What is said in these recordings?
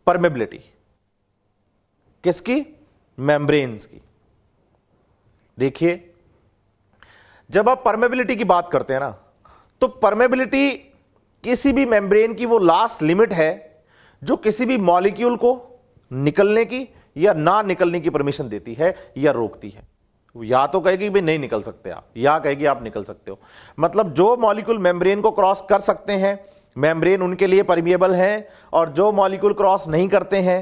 Permeability किसकी? Membranes की। देखिए, जब आप परमेबिलिटी की बात करते हैं ना, तो परमेबिलिटी किसी भी मेम्ब्रेन की वो लास्ट लिमिट है जो किसी भी मॉलिक्यूल को निकलने की या ना निकलने की परमिशन देती है या रोकती है। या तो कहेगी भाई नहीं निकल सकते आप, या कहेगी आप निकल सकते हो। मतलब जो मॉलिक्यूल मेम्ब्रेन को क्रॉस कर सकते हैं, मेम्ब्रेन उनके लिए परमिएबल है, और जो मॉलिक्यूल क्रॉस नहीं करते हैं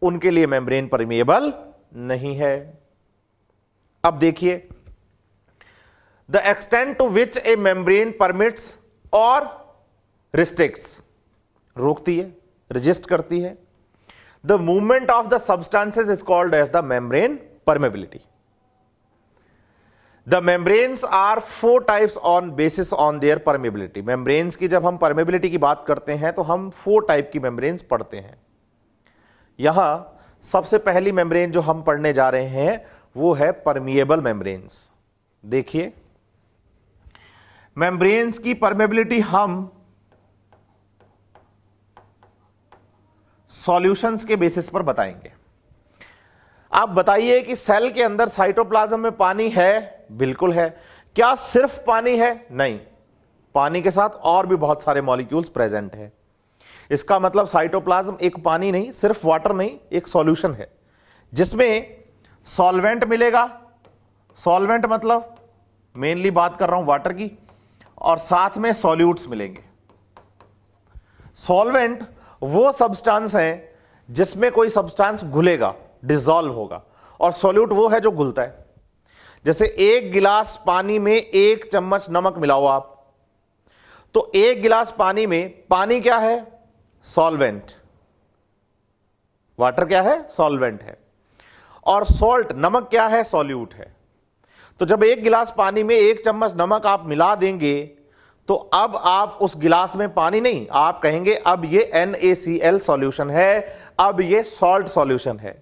उनके लिए मेम्ब्रेन परमिएबल नहीं है। अब देखिए, the extent to which a membrane permits और रिस्ट्रिक्ट्स, रोकती है, रेजिस्ट करती है, the movement of the substances is called as the membrane permeability. The membranes are 4 types on basis on their permeability. Membranes की जब हम परमेबिलिटी की बात करते हैं तो हम 4 टाइप की मेम्ब्रेन्स पढ़ते हैं। यहां सबसे पहली मेम्ब्रेन जो हम पढ़ने जा रहे हैं वो है परमिएबल मेम्ब्रेन्स। देखिए, मेम्ब्रेन्स की परमेबिलिटी हम सॉल्यूशंस के बेसिस पर बताएंगे। आप बताइए कि सेल के अंदर साइटोप्लाज्म में पानी है? बिल्कुल है। क्या सिर्फ पानी है? नहीं, पानी के साथ और भी बहुत सारे मॉलिक्यूल्स प्रेजेंट है। इसका मतलब साइटोप्लाज्म एक पानी नहीं, सिर्फ वाटर नहीं, एक सॉल्यूशन है जिसमें सॉल्वेंट मिलेगा। सॉल्वेंट मतलब मेनली बात कर रहा हूं वाटर की, और साथ में सॉल्यूट्स मिलेंगे। सॉल्वेंट वो सब्सटेंस है जिसमें कोई सब्सटेंस घुलेगा, डिसॉल्व होगा, और सॉल्यूट वो है जो घुलता है। जैसे 1 गिलास पानी में 1 चम्मच नमक मिलाओ आप, तो 1 गिलास पानी में पानी क्या है? सॉल्वेंट। वाटर क्या है? सॉल्वेंट है। और सॉल्ट, नमक क्या है? सॉल्यूट है। तो जब 1 गिलास पानी में 1 चम्मच नमक आप मिला देंगे तो अब आप उस गिलास में पानी नहीं, आप कहेंगे अब ये NaCl सॉल्यूशन है, अब ये सॉल्ट सॉल्यूशन है।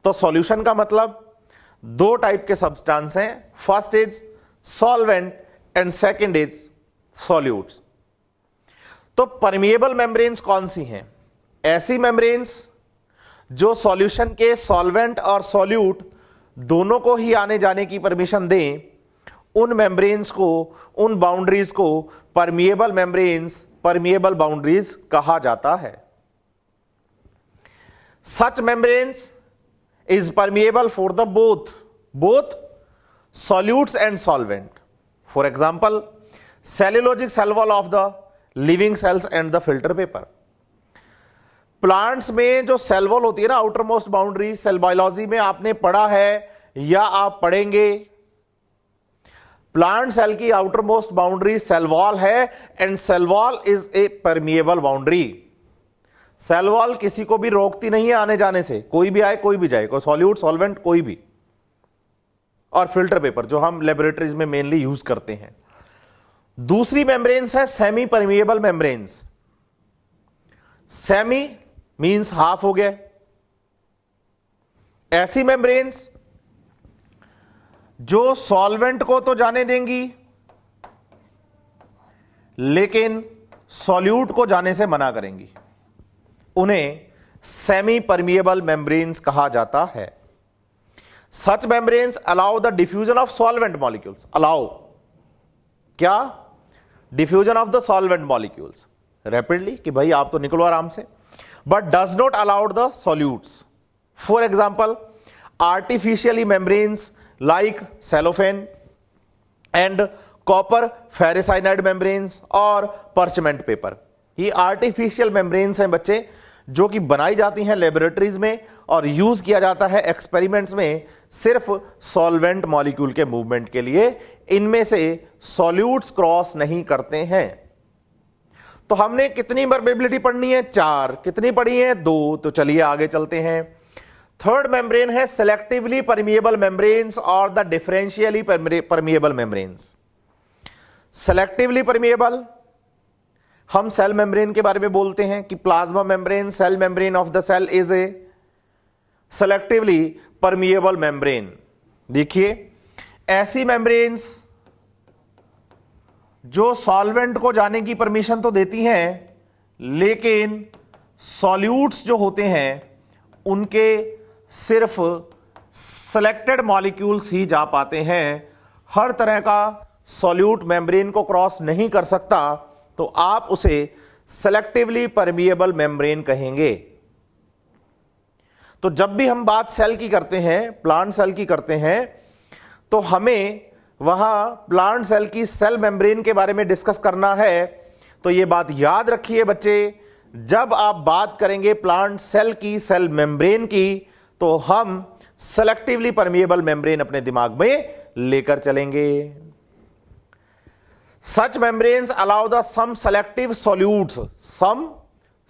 तो सॉल्यूशन का मतलब 2 टाइप के सब्सटेंस हैं, first is solvent and second is solutes. तो परमिएबल मेम्ब्रेन्स कौन सी हैं? ऐसी मेम्ब्रेन्स जो सॉल्यूशन के सॉल्वेंट और सॉल्यूट दोनों को ही आने जाने की परमिशन दें, उन मेम्ब्रेन्स को, उन बाउंड्रीज को परमिएबल मेम्ब्रेन्स, परमिएबल बाउंड्रीज कहा जाता है। Such membranes is permeable for the both solutes and solvent. For example, cellulosic cell wall of the living cells and the filter paper. Plants में जो सेल वॉल होती है ना, outermost boundary, cell biology में आपने पढ़ा है या आप पढ़ेंगे। प्लांट सेल की outermost boundary cell wall है, and cell wall is a permeable boundary. Cell wall किसी को भी रोकती नहीं है आने जाने से, कोई भी आए कोई भी जाए, कोई सॉल्यूट सॉल्वेंट कोई भी। और फिल्टर पेपर जो हम लेबोरेटरीज में मेनली यूज करते हैं। दूसरी मेम्ब्रेन्स है semi permeable membranes. Semi means half हो गया। ऐसी मेम्ब्रेन्स जो सॉल्वेंट को तो जाने देंगी लेकिन सॉल्यूट को जाने से मना करेंगी, उन्हें सेमी परमिएबल मेम्ब्रेन्स कहा जाता है। Such membranes allow the diffusion of solvent molecules. Allow क्या? Diffusion of the solvent molecules rapidly, कि भाई आप तो निकलो आराम से, but does not allowed the solutes. For example, artificially membranes like cellophane and copper ferricyanide membranes और parchment paper. ये आर्टिफिशियल मेम्ब्रेन्स हैं बच्चे, जो कि बनाई जाती हैं लेबोरेटरीज में और यूज किया जाता है एक्सपेरिमेंट्स में सिर्फ सॉल्वेंट मॉलिक्यूल के मूवमेंट के लिए। इनमें से सॉल्यूट्स क्रॉस नहीं करते हैं। तो हमने कितनी परमेबिलिटी पढ़नी है? 4। कितनी पढ़ी है? 2। तो चलिए आगे चलते हैं। थर्ड मेम्ब्रेन है सेलेक्टिवली परमिएबल मेम्ब्रेन्स और the differentially permeable membranes. Selectively permeable, हम सेल मेम्ब्रेन के बारे में बोलते हैं कि plasma membrane, cell membrane of the cell is a selectively permeable membrane. देखिए, ऐसी मेम्ब्रेन्स जो सॉल्वेंट को जाने की परमिशन तो देती हैं लेकिन सॉल्यूट्स जो होते हैं उनके सिर्फ सिलेक्टेड मॉलिक्यूल्स ही जा पाते हैं, हर तरह का सॉल्यूट मेम्ब्रेन को क्रॉस नहीं कर सकता, तो आप उसे सेलेक्टिवली परमिएबल मेम्ब्रेन कहेंगे। तो जब भी हम बात सेल की करते हैं, प्लांट सेल की करते हैं, तो हमें वहां प्लांट सेल की सेल मेम्ब्रेन के बारे में डिस्कस करना है। तो यह बात याद रखिए बच्चे, जब आप बात करेंगे प्लांट सेल की सेल मेम्ब्रेन की, तो हम सेलेक्टिवली परमिएबल मेम्ब्रेन अपने दिमाग में लेकर चलेंगे। Such membranes allow the some selective solutes, some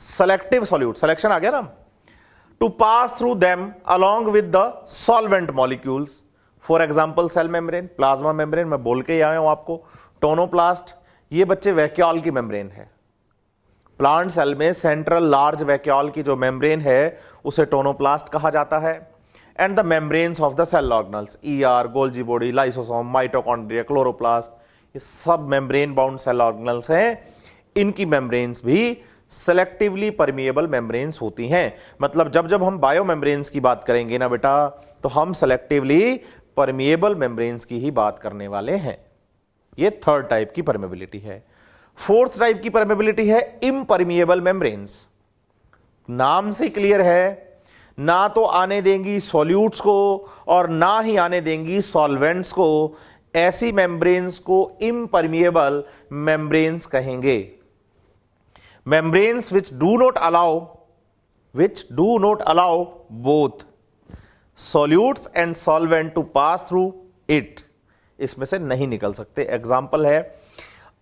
selective solute, selection आ गया ना, to pass through them along with the solvent molecules. For example cell membrane, plasma membrane, मैं बोल के ही आया हूं आपको, टोनोप्लास्ट, ये बच्चे वैक्यूल की मेम्ब्रेन है। प्लांट सेल में सेंट्रल लार्ज वैक्यूल की जो मेम्ब्रेन है उसे टोनोप्लास्ट कहा जाता है। And the membranes of the cell organelles, ER, Golgi body, lysosome, mitochondria, chloroplast, ये सब मेम्ब्रेन बाउंड सेल ऑर्गेनल्स हैं। इनकी मेम्ब्रेन्स भी सेलेक्टिवली परमिएबल मेम्ब्रेन्स होती हैं। मतलब जब जब हम बायो मेम्ब्रेन्स की बात करेंगे ना बेटा, तो हम सेलेक्टिवली परमिएबल मेम्ब्रेन्स की ही बात करने वाले हैं। ये थर्ड टाइप की परमेबिलिटी है। फोर्थ टाइप की परमेबिलिटी है इम्परमिएबल मेम्ब्रेन्स। नाम से क्लियर है, ना तो आने देंगी सॉल्यूट्स को और ना ही आने देंगी सॉल्वेंट्स को। ऐसी मेम्ब्रेन्स को इम्परमिएबल मेम्ब्रेन्स कहेंगे। Membranes which do not allow both solutes and solvent to pass through it, इसमें से नहीं निकल सकते। एग्जाम्पल है,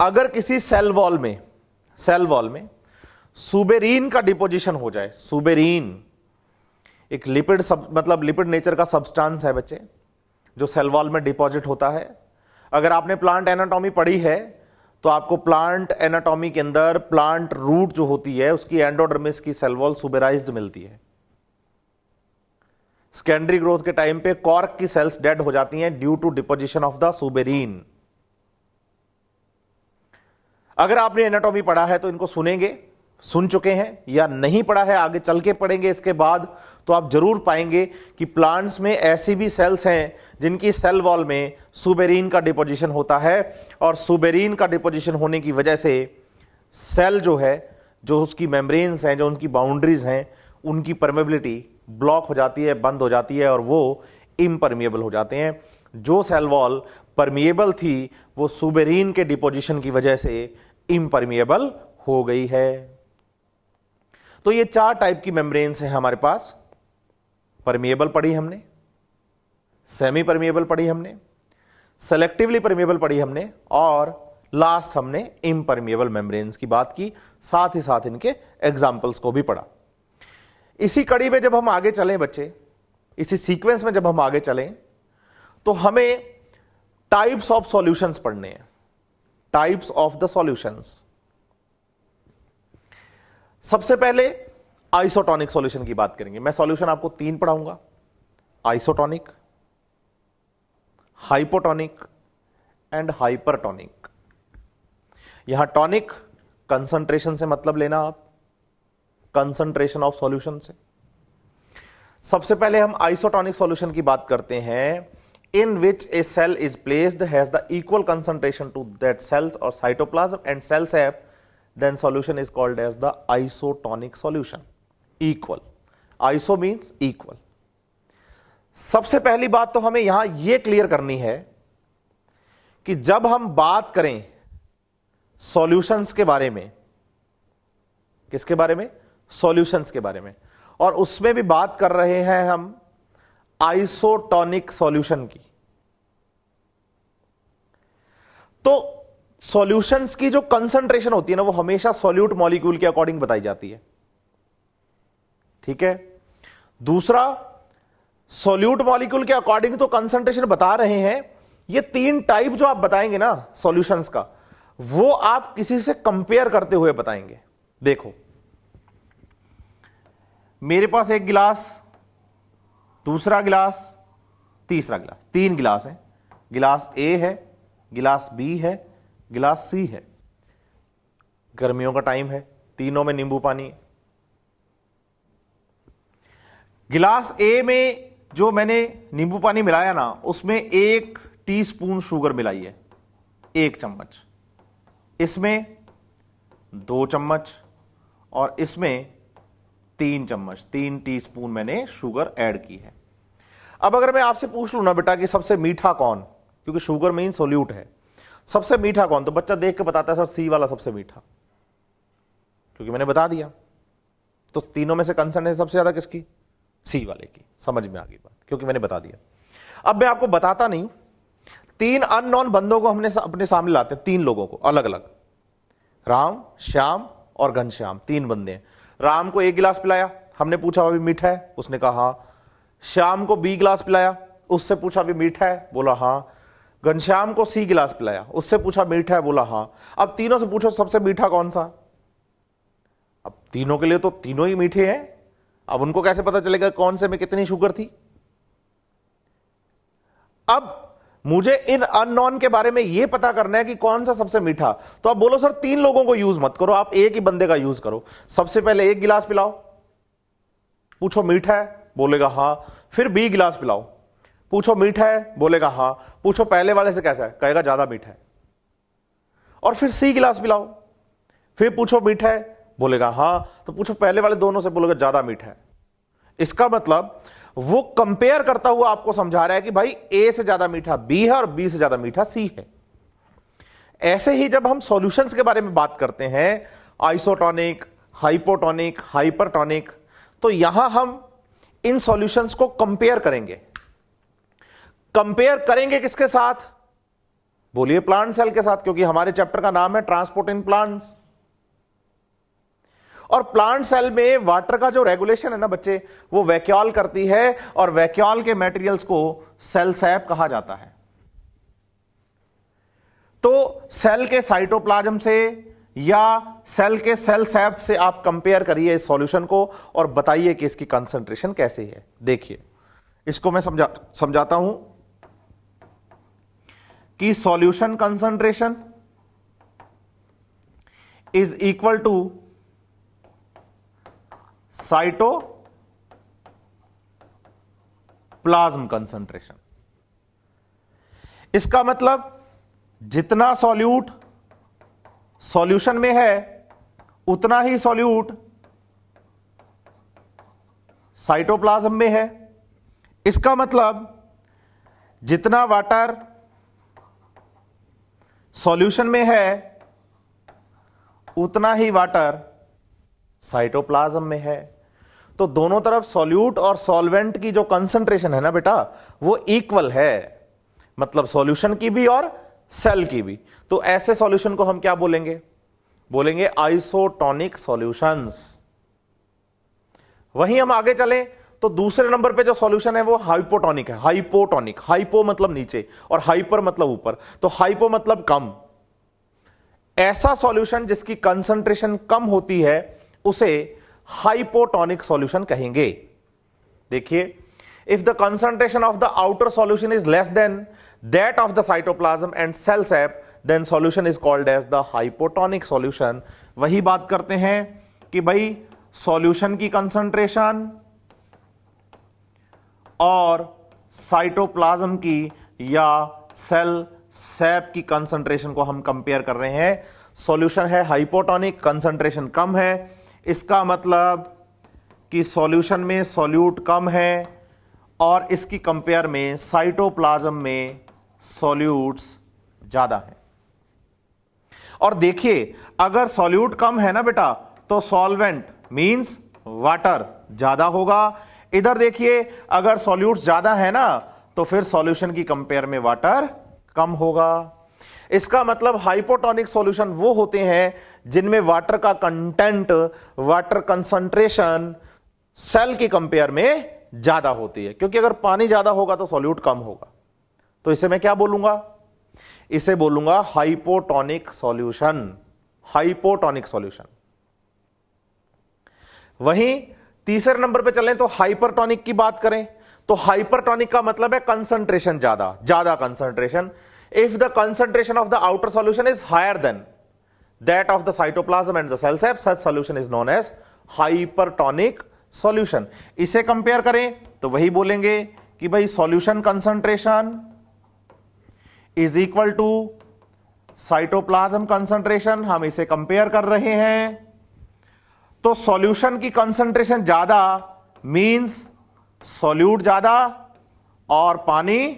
अगर किसी सेल वॉल में सुबेरीन का डिपोजिशन हो जाए, सुबेरीन एक लिपिड मतलब लिपिड नेचर का सब्सटेंस है बच्चे, जो सेल वॉल में डिपॉजिट होता है। अगर आपने प्लांट एनाटॉमी पढ़ी है तो आपको प्लांट एनाटॉमी के अंदर प्लांट रूट जो होती है उसकी एंडोडर्मिस की सेल वॉल सुबेराइज्ड मिलती है। सेकेंडरी ग्रोथ के टाइम पे कॉर्क की सेल्स डेड हो जाती हैं due to deposition of the suberin. अगर आपने एनाटॉमी पढ़ा है तो इनको सुन चुके हैं, या नहीं पढ़ा है आगे चल के पढ़ेंगे इसके बाद, तो आप जरूर पाएंगे कि प्लांट्स में ऐसी भी सेल्स हैं जिनकी सेल वॉल में सुबेरीन का डिपोजिशन होता है, और सुबेरीन का डिपोजिशन होने की वजह से सेल जो है, जो उसकी मेम्ब्रेन्स हैं, जो उनकी बाउंड्रीज हैं, उनकी परमेबिलिटी ब्लॉक हो जाती है, बंद हो जाती है, और वो इम्परमिएबल हो जाते हैं। जो सेल वॉल परमिएबल थी वो सुबेरीन के डिपोजिशन की वजह से इम्परमिएबल हो गई है। तो ये चार टाइप की मेम्ब्रेन्स हैं हमारे पास। परमिएबल पढ़ी हमने, सेमी परमिएबल पढ़ी हमने, सेलेक्टिवली परमिएबल पढ़ी हमने, और लास्ट हमने इम्परमिएबल मेम्ब्रेन्स की बात की, साथ ही साथ इनके एग्जाम्पल्स को भी पढ़ा। इसी कड़ी में जब हम आगे चलें बच्चे, इसी सीक्वेंस में जब हम आगे चलें, तो हमें टाइप्स ऑफ सॉल्यूशंस पढ़ने हैं। Types of the solutions. सबसे पहले आइसोटोनिक सॉल्यूशन की बात करेंगे। मैं सॉल्यूशन आपको 3 पढ़ाऊंगा, आइसोटोनिक, हाइपोटोनिक एंड हाइपरटोनिक। यहां टॉनिक कंसंट्रेशन से मतलब लेना आप, कंसंट्रेशन ऑफ सॉल्यूशन से। सबसे पहले हम आइसोटोनिक सॉल्यूशन की बात करते हैं, in which a cell is placed has the equal concentration to that cells और cytoplasm and cell sap, then solution is called as the isotonic solution. Equal, iso means equal. सबसे पहली बात तो हमें यहां यह क्लियर करनी है कि जब हम बात करें सॉल्यूशंस के बारे में, किसके बारे में? सॉल्यूशंस के बारे में, और उसमें भी बात कर रहे हैं हम आइसोटोनिक सॉल्यूशन की, तो सॉल्यूशंस की जो कंसंट्रेशन होती है ना, वो हमेशा सॉल्यूट मॉलिक्यूल के अकॉर्डिंग बताई जाती है। ठीक है। दूसरा, सॉल्यूट मॉलिक्यूल के अकॉर्डिंग तो कंसंट्रेशन बता रहे हैं, ये 3 टाइप जो आप बताएंगे ना सॉल्यूशंस का, वो आप किसी से कंपेयर करते हुए बताएंगे। देखो, मेरे पास एक गिलास, दूसरा गिलास, तीसरा गिलास, 3 गिलास है। गिलास ए है, गिलास बी है, गिलास सी है। गर्मियों का टाइम है, तीनों में नींबू पानी है। गिलास ए में जो मैंने नींबू पानी मिलाया ना, उसमें 1 टीस्पून शुगर मिलाई है, 1 चम्मच, इसमें 2 चम्मच और इसमें 3 चम्मच, 3 टीस्पून मैंने शुगर ऐड की है। अब अगर मैं आपसे पूछ लूं ना बेटा कि सबसे मीठा कौन, क्योंकि शुगर मीन सोल्यूट है, सबसे मीठा कौन, तो बच्चा देख के बताता है सर सी वाला सबसे मीठा, क्योंकि मैंने बता दिया। तो तीनों में से कंसर्न है सबसे ज्यादा किसकी, सी वाले की। समझ में आ गई बात, क्योंकि मैंने बता दिया। अब मैं आपको बताता नहीं, 3 अननोन बंदों को हमने अपने सामने लाते हैं, 3 लोगों को अलग अलग, राम, श्याम और घनश्याम, 3 बंदे हैं। राम को 1 गिलास पिलाया, हमने पूछा अभी मीठा है, उसने कहा हाँ। श्याम को B गिलास पिलाया, उससे पूछा अभी मीठा है, बोला हाँ। घनश्याम को C गिलास पिलाया, उससे पूछा मीठा है, बोला हाँ। अब तीनों से पूछो सबसे मीठा कौन सा। अब तीनों के लिए तो तीनों ही मीठे हैं, अब उनको कैसे पता चलेगा कौन से में कितनी शुगर थी। अब मुझे इन अननोन के बारे में यह पता करना है कि कौन सा सबसे मीठा। तो आप बोलो सर 3 लोगों को यूज मत करो, आप एक ही बंदे का यूज करो। सबसे पहले 1 गिलास पिलाओ, पूछो मीठा है, बोलेगा हां। फिर B गिलास पिलाओ, पूछो मीठा है, बोलेगा हां। पूछो पहले वाले से कैसा है, कहेगा ज्यादा मीठा है। और फिर C गिलास पिलाओ, फिर पूछो मीठा है, बोलेगा हां। तो पूछो पहले वाले दोनों से, बोलेगा ज्यादा मीठा है। इसका मतलब वो कंपेयर करता हुआ आपको समझा रहा है कि भाई ए से ज्यादा मीठा B है और B से ज्यादा मीठा C है। ऐसे ही जब हम सॉल्यूशंस के बारे में बात करते हैं, आइसोटोनिक, हाइपोटोनिक, हाइपरटोनिक, तो यहां हम इन सॉल्यूशंस को कंपेयर करेंगे। कंपेयर करेंगे किसके साथ, बोलिए प्लांट सेल के साथ, क्योंकि हमारे चैप्टर का नाम है ट्रांसपोर्ट इन प्लांट्स। और प्लांट सेल में वाटर का जो रेगुलेशन है ना बच्चे, वो वैक्यूल करती है, और वैक्यूल के मटेरियल्स को सेल सैप कहा जाता है। तो सेल के साइटोप्लाज्म से या सेल के सेल सैप से आप कंपेयर करिए इस सॉल्यूशन को और बताइए कि इसकी कंसंट्रेशन कैसी है। देखिए इसको मैं समझाता हूं कि solution concentration is equal to cytoplasm concentration. इसका मतलब जितना सॉल्यूट सॉल्यूशन में है उतना ही सॉल्यूट साइटोप्लाज्म में है। इसका मतलब जितना वाटर सॉल्यूशन में है उतना ही वाटर साइटोप्लाज्म में है। तो दोनों तरफ सॉल्यूट और सॉल्वेंट की जो कंसंट्रेशन है ना बेटा, वो इक्वल है, मतलब सॉल्यूशन की भी और सेल की भी। तो ऐसे सॉल्यूशन को हम क्या बोलेंगे, बोलेंगे आइसोटोनिक सॉल्यूशंस। वहीं हम आगे चलें तो दूसरे नंबर पे जो सॉल्यूशन है वो हाइपोटोनिक है। हाइपोटोनिक, हाइपो मतलब नीचे और हाइपर मतलब ऊपर, तो हाइपो मतलब कम। ऐसा सॉल्यूशन जिसकी कंसंट्रेशन कम होती है उसे हाइपोटोनिक सॉल्यूशन कहेंगे। देखिए, if the concentration of the outer solution is less than that of the cytoplasm and cell sap, then solution is called as the hypotonic solution. वही बात करते हैं कि भाई सॉल्यूशन की कंसंट्रेशन और साइटोप्लाज्म की या सेल सैप की कंसंट्रेशन को हम कंपेयर कर रहे हैं। सॉल्यूशन है हाइपोटोनिक, कंसंट्रेशन कम है, इसका मतलब कि सॉल्यूशन में सॉल्यूट कम है और इसकी कंपेयर में साइटोप्लाज्म में सॉल्यूट्स ज्यादा है। और देखिए अगर सॉल्यूट कम है ना बेटा, तो सॉल्वेंट मींस वाटर ज्यादा होगा। इधर देखिए अगर सॉल्यूट्स ज्यादा है ना, तो फिर सॉल्यूशन की कंपेयर में वाटर कम होगा। इसका मतलब हाइपोटोनिक सॉल्यूशन वो होते हैं जिनमें वाटर का कंटेंट, वाटर कंसंट्रेशन सेल की कंपेयर में ज्यादा होती है, क्योंकि अगर पानी ज्यादा होगा तो सॉल्यूट कम होगा। तो इसे मैं क्या बोलूंगा, इसे बोलूंगा हाइपोटोनिक सॉल्यूशन। Hypotonic solution. वहीं तीसरे नंबर पे चलें तो हाइपरटोनिक की बात करें, तो हाइपरटोनिक का मतलब है कंसंट्रेशन ज्यादा, ज्यादा concentration. If the concentration of the outer solution is higher than that of the cytoplasm and the cell sap, such solution is known as hypertonic solution. इसे कंपेयर करें तो वही बोलेंगे कि भाई solution concentration is equal to cytoplasm concentration. हम इसे compare कर रहे हैं तो सॉल्यूशन की कंसंट्रेशन ज्यादा मींस सॉल्यूट ज्यादा और पानी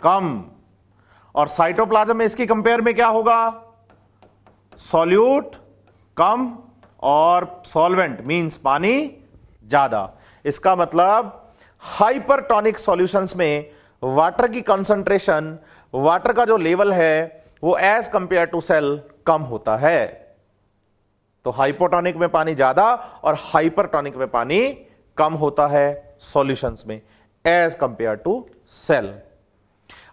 कम, और साइटोप्लाज्म में इसकी कंपेयर में क्या होगा, सॉल्यूट कम और सॉल्वेंट मींस पानी ज्यादा। इसका मतलब हाइपरटोनिक सॉल्यूशंस में वाटर की कंसंट्रेशन, वाटर का जो लेवल है वो एज कंपेयर टू सेल कम होता है। तो हाइपोटोनिक में पानी ज्यादा और हाइपरटोनिक में पानी कम होता है सॉल्यूशंस में एज कंपेयर टू सेल।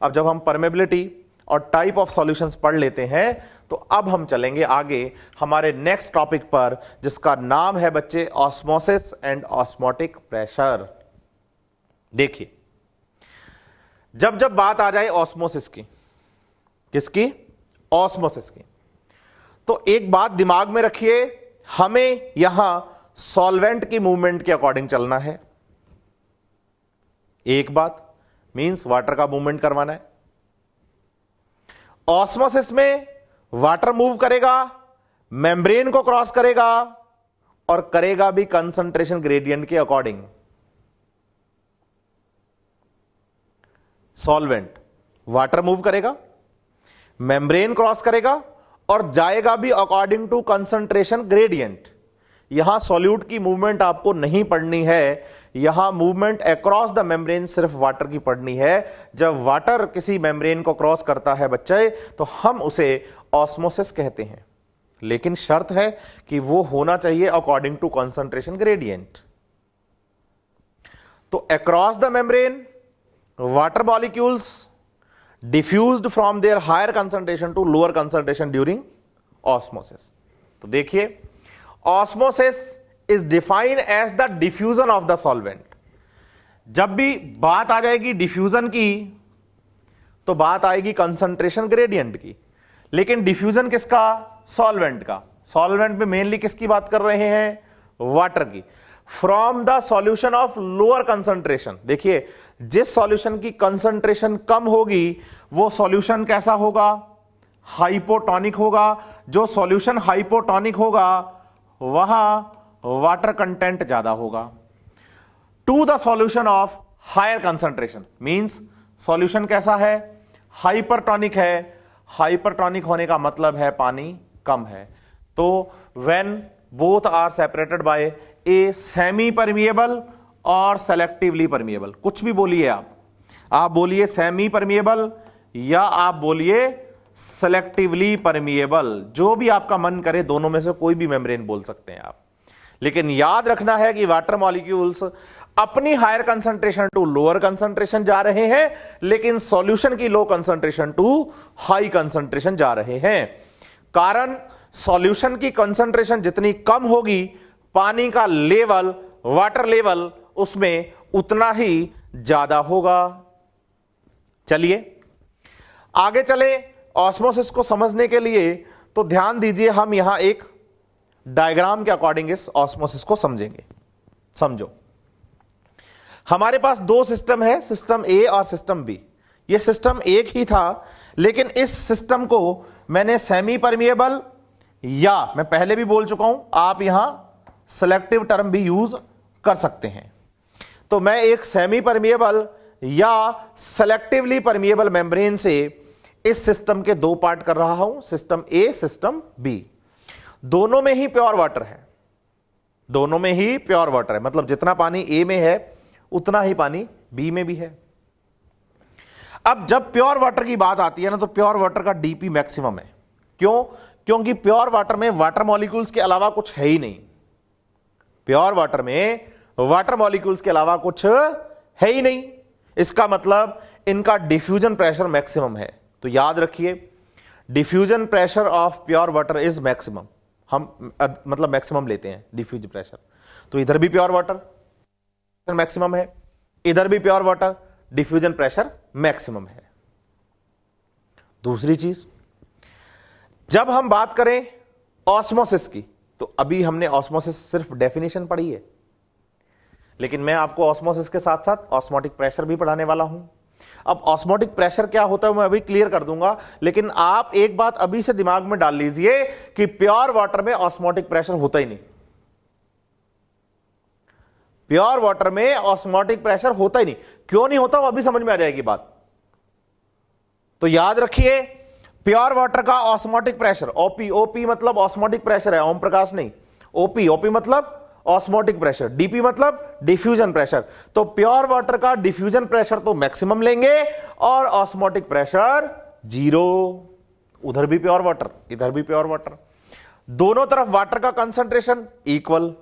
अब जब हम परमेबिलिटी और टाइप ऑफ सॉल्यूशंस पढ़ लेते हैं तो अब हम चलेंगे आगे हमारे नेक्स्ट टॉपिक पर, जिसका नाम है बच्चे ऑस्मोसिस एंड ऑस्मोटिक प्रेशर। देखिए, जब जब बात आ जाए ऑस्मोसिस की, किसकी, ऑस्मोसिस की, तो एक बात दिमाग में रखिए, हमें यहां सॉल्वेंट की मूवमेंट के अकॉर्डिंग चलना है। एक बात मींस वाटर का मूवमेंट करवाना है। ऑस्मोसिस में वाटर मूव करेगा, मेम्ब्रेन को क्रॉस करेगा और करेगा भी कंसंट्रेशन ग्रेडियंट के अकॉर्डिंग। सॉल्वेंट वाटर मूव करेगा, मेम्ब्रेन क्रॉस करेगा और जाएगा भी अकॉर्डिंग टू कंसंट्रेशन ग्रेडियंट। यहां सॉल्यूट की मूवमेंट आपको नहीं पढ़नी है, यहां मूवमेंट अक्रॉस द मेम्ब्रेन सिर्फ वाटर की पढ़नी है। जब वाटर किसी मेम्ब्रेन को क्रॉस करता है बच्चे तो हम उसे ऑस्मोसिस कहते हैं, लेकिन शर्त है कि वो होना चाहिए अकॉर्डिंग टू कंसंट्रेशन ग्रेडियंट। तो across the membrane water molecules diffused from their higher concentration to lower concentration during osmosis. तो देखिए, osmosis is defined as the diffusion of the solvent. जब भी बात आ जाएगी डिफ्यूजन की तो बात आएगी कंसंट्रेशन ग्रेडियंट की, लेकिन डिफ्यूजन किसका, सॉल्वेंट का। सॉल्वेंट में मेनली किसकी बात कर रहे हैं, वाटर की। From the solution of lower concentration, देखिए जिस सॉल्यूशन की कंसंट्रेशन कम होगी वो सॉल्यूशन कैसा होगा, हाइपोटोनिक होगा। जो सॉल्यूशन हाइपोटोनिक होगा वहां वाटर कंटेंट ज्यादा होगा। To the solution of higher concentration means solution कैसा है, हाइपरटोनिक है। हाइपरटोनिक होने का मतलब है पानी कम है। तो when both are separated by a semi permeable और सेलेक्टिवली परमिएबल, कुछ भी बोलिए आप बोलिए सेमी परमिएबल या आप बोलिए सेलेक्टिवली परमिएबल, जो भी आपका मन करे, दोनों में से कोई भी मेम्ब्रेन बोल सकते हैं आप। लेकिन याद रखना है कि वाटर मॉलिक्यूल्स अपनी higher concentration to lower concentration जा रहे हैं, लेकिन सॉल्यूशन की low concentration to high concentration जा रहे हैं। कारण सॉल्यूशन की कंसंट्रेशन जितनी कम होगी, पानी का लेवल, वाटर लेवल उसमें उतना ही ज्यादा होगा। चलिए आगे चले ऑस्मोसिस को समझने के लिए, तो ध्यान दीजिए हम यहां एक डायग्राम के अकॉर्डिंग इस ऑस्मोसिस को समझेंगे। समझो, हमारे पास दो सिस्टम है, सिस्टम ए और सिस्टम बी। ये सिस्टम एक ही था, लेकिन इस सिस्टम को मैंने सेमी परमिएबल, या मैं पहले भी बोल चुका हूं, आप यहां सेलेक्टिव टर्म भी यूज कर सकते हैं। तो मैं एक सेमी परमिएबल या सेलेक्टिवली परमिएबल मेम्ब्रेन से इस सिस्टम के दो पार्ट कर रहा हूं, सिस्टम ए, सिस्टम बी। दोनों में ही प्योर वाटर है, दोनों में ही प्योर वाटर है, मतलब जितना पानी ए में है उतना ही पानी बी में भी है। अब जब प्योर वाटर की बात आती है ना, तो प्योर वाटर का डीपी मैक्सिमम है। क्यों? क्योंकि प्योर वाटर में वाटर मॉलिक्यूल्स के अलावा कुछ है ही नहीं। प्योर वाटर में वाटर मॉलिक्यूल्स के अलावा कुछ है ही नहीं। इसका मतलब इनका डिफ्यूजन प्रेशर मैक्सिमम है। तो याद रखिए, diffusion pressure of pure water is maximum. हम मतलब मैक्सिमम लेते हैं डिफ्यूज प्रेशर। तो इधर भी प्योर वाटर मैक्सिमम है, इधर भी pure water, diffusion pressure maximum है। दूसरी चीज, जब हम बात करें ऑस्मोसिस की, तो अभी हमने ऑस्मोसिस सिर्फ डेफिनेशन पढ़ी है, लेकिन मैं आपको ऑस्मोसिस के साथ साथ ऑस्मोटिक प्रेशर भी पढ़ाने वाला हूं। अब ऑस्मोटिक प्रेशर क्या होता है मैं अभी क्लियर कर दूंगा, लेकिन आप एक बात अभी से दिमाग में डाल लीजिए कि प्योर वाटर में ऑस्मोटिक प्रेशर होता ही नहीं। प्योर वाटर में ऑस्मोटिक प्रेशर होता ही नहीं। क्यों नहीं होता वो अभी समझ में आ जाएगी बात। तो याद रखिए, प्योर वाटर का ऑस्मोटिक प्रेशर ओपी, ओपी मतलब ऑस्मोटिक प्रेशर है, ओम प्रकाश नहीं, ओपी, ओपी मतलब ऑस्मोटिक प्रेशर, डीपी मतलब डिफ्यूजन प्रेशर। तो प्योर वाटर का डिफ्यूजन प्रेशर तो मैक्सिमम लेंगे और ऑस्मोटिक प्रेशर 0। उधर भी प्योर वाटर, इधर भी प्योर वाटर, दोनों तरफ वाटर का कंसंट्रेशन इक्वल।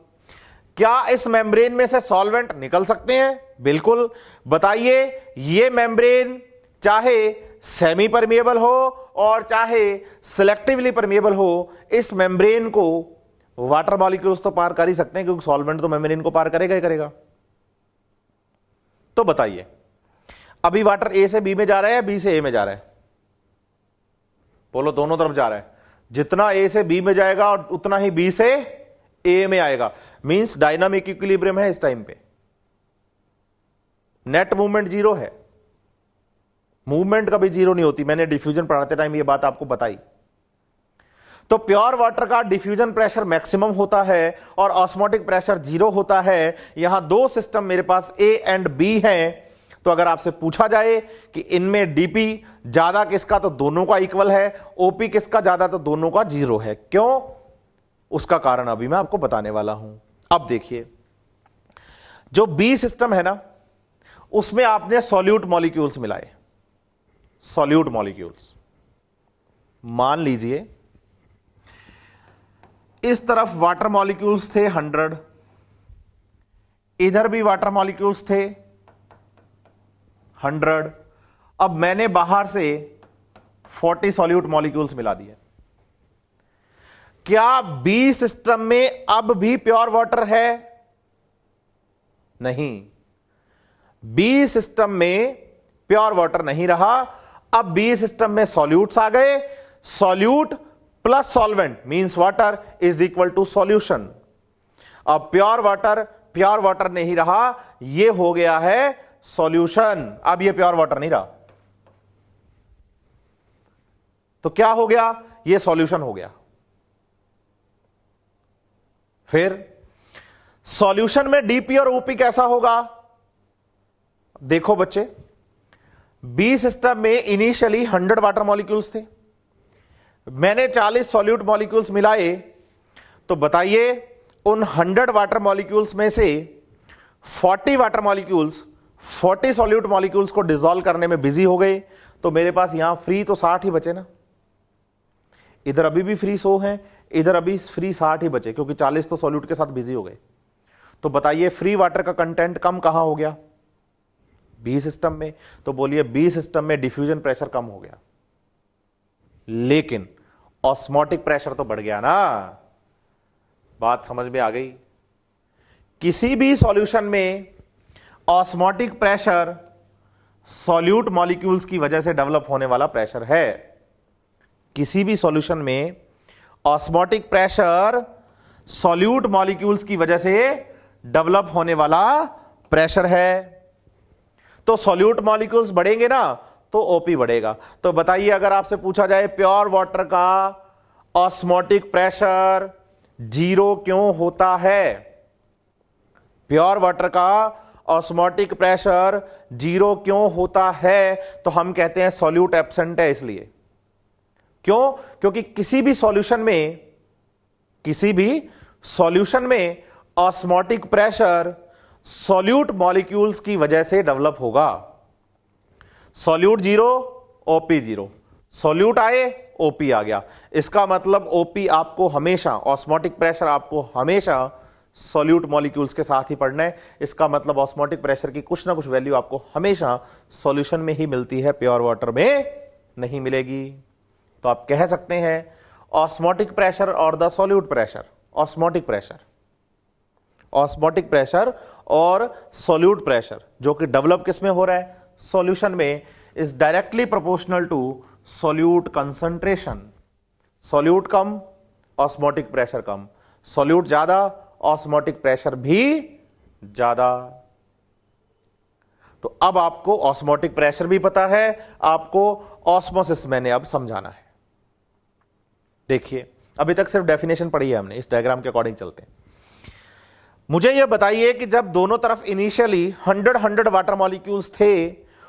क्या इस मेम्ब्रेन में से सॉल्वेंट निकल सकते हैं? बिल्कुल। बताइए, ये मेम्ब्रेन चाहे सेमी परमिएबल हो और चाहे सिलेक्टिवली परमिएबल हो, इस मेम्ब्रेन को वाटर मॉलिक्यूल्स तो पार कर ही सकते हैं, क्योंकि सॉल्वेंट तो मेम्ब्रेन को पार करेगा ही करेगा। तो बताइए, अभी वाटर ए से बी में जा रहा है या बी से ए में जा रहा है? बोलो, दोनों तरफ जा रहा है। जितना ए से बी में जाएगा और उतना ही बी से ए में आएगा। मींस डायनामिक इक्विलिब्रियम है इस टाइम पे। नेट मूवमेंट 0 है, मूवमेंट कभी 0 नहीं होती। मैंने डिफ्यूजन पढ़ाते टाइम ये बात आपको बताई। तो प्योर वाटर का डिफ्यूजन प्रेशर मैक्सिमम होता है और ऑस्मोटिक प्रेशर 0 होता है। यहां दो सिस्टम मेरे पास ए एंड बी हैं। तो अगर आपसे पूछा जाए कि इनमें डीपी ज्यादा किसका, तो दोनों का इक्वल है। ओपी किसका ज्यादा, तो दोनों का 0 है। क्यों? उसका कारण अभी मैं आपको बताने वाला हूं। अब देखिए, जो बी सिस्टम है ना, उसमें आपने सॉल्यूट मॉलिक्यूल्स मिलाए। सॉल्यूट मॉलिक्यूल्स, मान लीजिए इस तरफ वाटर मॉलिक्यूल्स थे 100, इधर भी वाटर मॉलिक्यूल्स थे 100। अब मैंने बाहर से 40 सॉल्यूट मॉलिक्यूल्स मिला दिए। क्या बी सिस्टम में अब भी प्योर वाटर है? नहीं, बी सिस्टम में प्योर वाटर नहीं रहा। अब बी सिस्टम में सॉल्यूट्स आ गए। Solute plus solvent means water is equal to solution. अब प्योर वाटर नहीं रहा, यह हो गया है सॉल्यूशन। अब यह प्योर वाटर नहीं रहा, तो क्या हो गया? यह सॉल्यूशन हो गया। फिर सॉल्यूशन में डीपी और ओपी कैसा होगा? देखो बच्चे, बी सिस्टम में इनिशियली 100 वाटर मॉलिक्यूल्स थे। मैंने 40 सॉल्यूट मॉलिक्यूल्स मिलाए। तो बताइए, उन 100 वाटर मॉलिक्यूल्स में से 40 वाटर मॉलिक्यूल्स 40 सॉल्यूट मॉलिक्यूल्स को डिसॉल्व करने में बिजी हो गए। तो मेरे पास यहां फ्री तो 60 ही बचे ना। इधर अभी भी फ्री 100 हैं, इधर अभी फ्री 60 ही बचे, क्योंकि 40 तो सॉल्यूट के साथ बिजी हो गए। तो बताइए, फ्री वाटर का कंटेंट कम कहां हो गया? बी सिस्टम में। तो बोलिए, बी सिस्टम में डिफ्यूजन प्रेशर कम हो गया, लेकिन ऑस्मोटिक प्रेशर तो बढ़ गया ना। बात समझ में आ गई? किसी भी सॉल्यूशन में ऑस्मोटिक प्रेशर सॉल्यूट मॉलिक्यूल्स की वजह से डेवलप होने वाला प्रेशर है। किसी भी सॉल्यूशन में ऑस्मोटिक प्रेशर सॉल्यूट मॉलिक्यूल्स की वजह से डेवलप होने वाला प्रेशर है। तो सॉल्यूट मॉलिक्यूल्स बढ़ेंगे ना, तो ओपी बढ़ेगा। तो बताइए, अगर आपसे पूछा जाए प्योर वाटर का ऑस्मोटिक प्रेशर 0 क्यों होता है? प्योर वाटर का ऑस्मोटिक प्रेशर 0 क्यों होता है? तो हम कहते हैं सॉल्यूट एब्सेंट है। इसलिए क्यों? क्योंकि किसी भी सॉल्यूशन में ऑस्मोटिक प्रेशर सॉल्यूट मॉलिक्यूल्स की वजह से डेवलप होगा। सॉल्यूट 0, ओपी 0, सॉल्यूट आए, ओपी आ गया। इसका मतलब ओपी आपको हमेशा, ऑस्मोटिक प्रेशर आपको हमेशा सॉल्यूट मॉलिक्यूल्स के साथ ही पढ़ना है। इसका मतलब ऑस्मोटिक प्रेशर की कुछ ना कुछ वैल्यू आपको हमेशा सॉल्यूशन में ही मिलती है, प्योर वाटर में नहीं मिलेगी। तो आप कह सकते हैं ऑस्मोटिक प्रेशर और the solute pressure, osmotic pressure और सॉल्यूट प्रेशर जो कि डेवलप किस में हो रहा है? सॉल्यूशन में, is directly proportional to solute concentration. Solute कम, ऑस्मोटिक प्रेशर कम, सॉल्यूट ज्यादा, ऑस्मोटिक प्रेशर भी ज्यादा। तो अब आपको ऑस्मोटिक प्रेशर भी पता है, आपको ऑस्मोसिस मैंने अब समझाना है। देखिए, अभी तक सिर्फ डेफिनेशन पढ़ी है हमने, इस डायग्राम के अकॉर्डिंग चलते हैं। मुझे यह बताइए कि जब दोनों तरफ इनिशियली 100 वाटर मॉलिक्यूल्स थे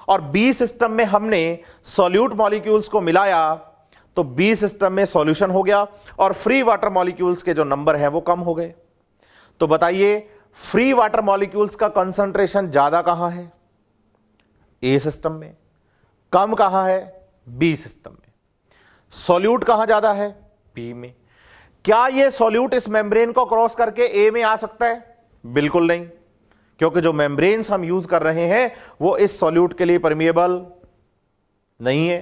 और बी सिस्टम में हमने सॉल्यूट मॉलिक्यूल्स को मिलाया, तो बी सिस्टम में सॉल्यूशन हो गया और फ्री वाटर मॉलिक्यूल्स के जो नंबर हैं वो कम हो गए। तो बताइए, फ्री वाटर मॉलिक्यूल्स का कंसंट्रेशन ज्यादा कहां है? ए सिस्टम में। कम कहां है? बी सिस्टम में। सॉल्यूट कहां ज्यादा है? बी में। क्या यह सॉल्यूट इस मेम्ब्रेन को क्रॉस करके ए में आ सकता है? बिल्कुल नहीं, क्योंकि जो मेम्ब्रेन्स हम यूज कर रहे हैं वो इस सॉल्यूट के लिए परमिएबल नहीं है।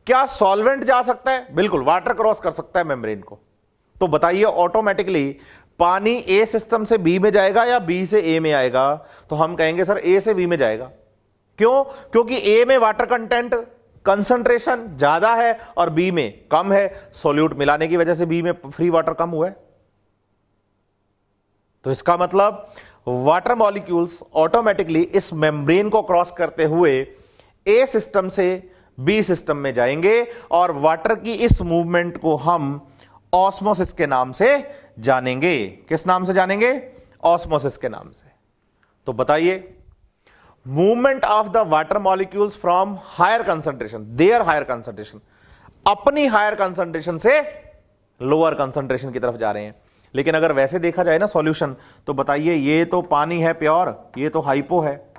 क्या सॉल्वेंट जा सकता है? बिल्कुल, वाटर क्रॉस कर सकता है मेम्ब्रेन को। तो बताइए, ऑटोमेटिकली पानी ए सिस्टम से बी में जाएगा या बी से ए में आएगा? तो हम कहेंगे सर ए से बी में जाएगा। क्यों? क्योंकि ए में वाटर कंटेंट कंसंट्रेशन ज्यादा है और बी में कम है। सॉल्यूट मिलाने की वजह से बी में फ्री वाटर कम हुआ है। तो इसका मतलब वाटर मॉलिक्यूल्स ऑटोमेटिकली इस मेम्ब्रेन को क्रॉस करते हुए ए सिस्टम से बी सिस्टम में जाएंगे और वाटर की इस मूवमेंट को हम ऑस्मोसिस के नाम से जानेंगे। किस नाम से जानेंगे? ऑस्मोसिस के नाम से। तो बताइए, movement of the water molecules from higher concentration, their higher concentration, अपनी हायर कंसंट्रेशन से लोअर कंसंट्रेशन की तरफ जा रहे हैं। लेकिन अगर वैसे देखा जाए ना सॉल्यूशन, तो बताइए, ये तो पानी है प्योर, ये तो हाइपो है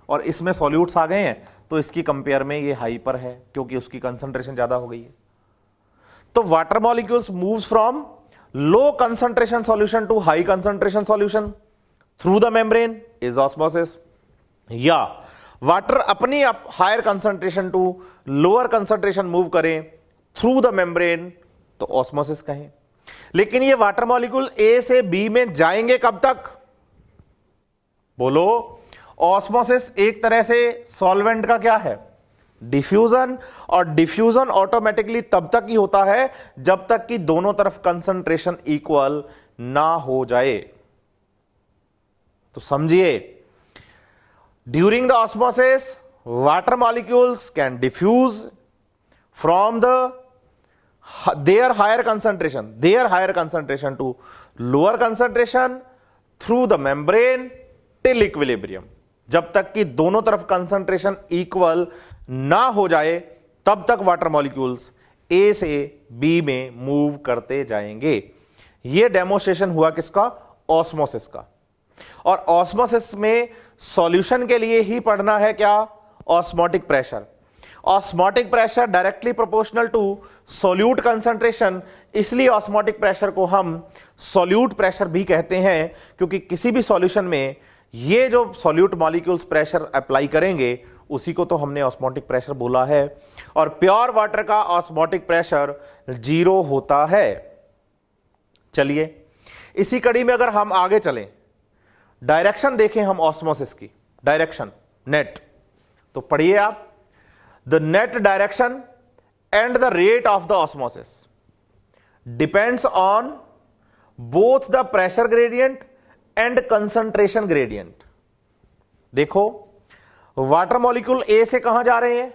और इसमें सॉल्यूट्स आ गए हैं, तो इसकी कंपेयर में ये हाइपर है क्योंकि उसकी कंसंट्रेशन ज्यादा हो गई है। तो water molecules moves from low concentration solution to high concentration solution through the membrane is osmosis. या वाटर अपनी higher concentration to lower concentration move करें थ्रू द मेम्ब्रेन, तो ऑस्मोसिस कहें। लेकिन ये वाटर मॉलिक्यूल ए से बी में जाएंगे कब तक? बोलो, ऑस्मोसिस एक तरह से सॉल्वेंट का क्या है? डिफ्यूजन। और डिफ्यूजन ऑटोमेटिकली तब तक ही होता है जब तक कि दोनों तरफ कंसंट्रेशन इक्वल ना हो जाए। तो समझिए, during the osmosis water molecules can diffuse from their higher concentration to lower concentration through the membrane till equilibrium। जब तक कि दोनों तरफ कंसंट्रेशन इक्वल ना हो जाए तब तक वाटर मॉलिक्यूल्स ए से बी में मूव करते जाएंगे। यह डेमोस्ट्रेशन हुआ किसका? ऑस्मोसिस का। और ऑस्मोसिस में सॉल्यूशन के लिए ही पढ़ना है क्या? Osmotic pressure. Osmotic pressure directly proportional to solute concentration, इसलिए ऑस्मोटिक प्रेशर को हम सॉल्यूट प्रेशर भी कहते हैं, क्योंकि किसी भी सॉल्यूशन में ये जो सॉल्यूट मॉलिक्यूल्स प्रेशर अप्लाई करेंगे उसी को तो हमने ऑस्मोटिक प्रेशर बोला है। और प्योर वाटर का ऑस्मोटिक प्रेशर 0 होता है। चलिए, इसी कड़ी में अगर हम आगे चलें, डायरेक्शन देखें हम ऑस्मोसिस की, डायरेक्शन नेट, तो पढ़िए आप, the net direction and the rate of the osmosis depends on both the pressure gradient and concentration gradient। देखो, वाटर मॉलिक्यूल ए से कहां जा रहे हैं?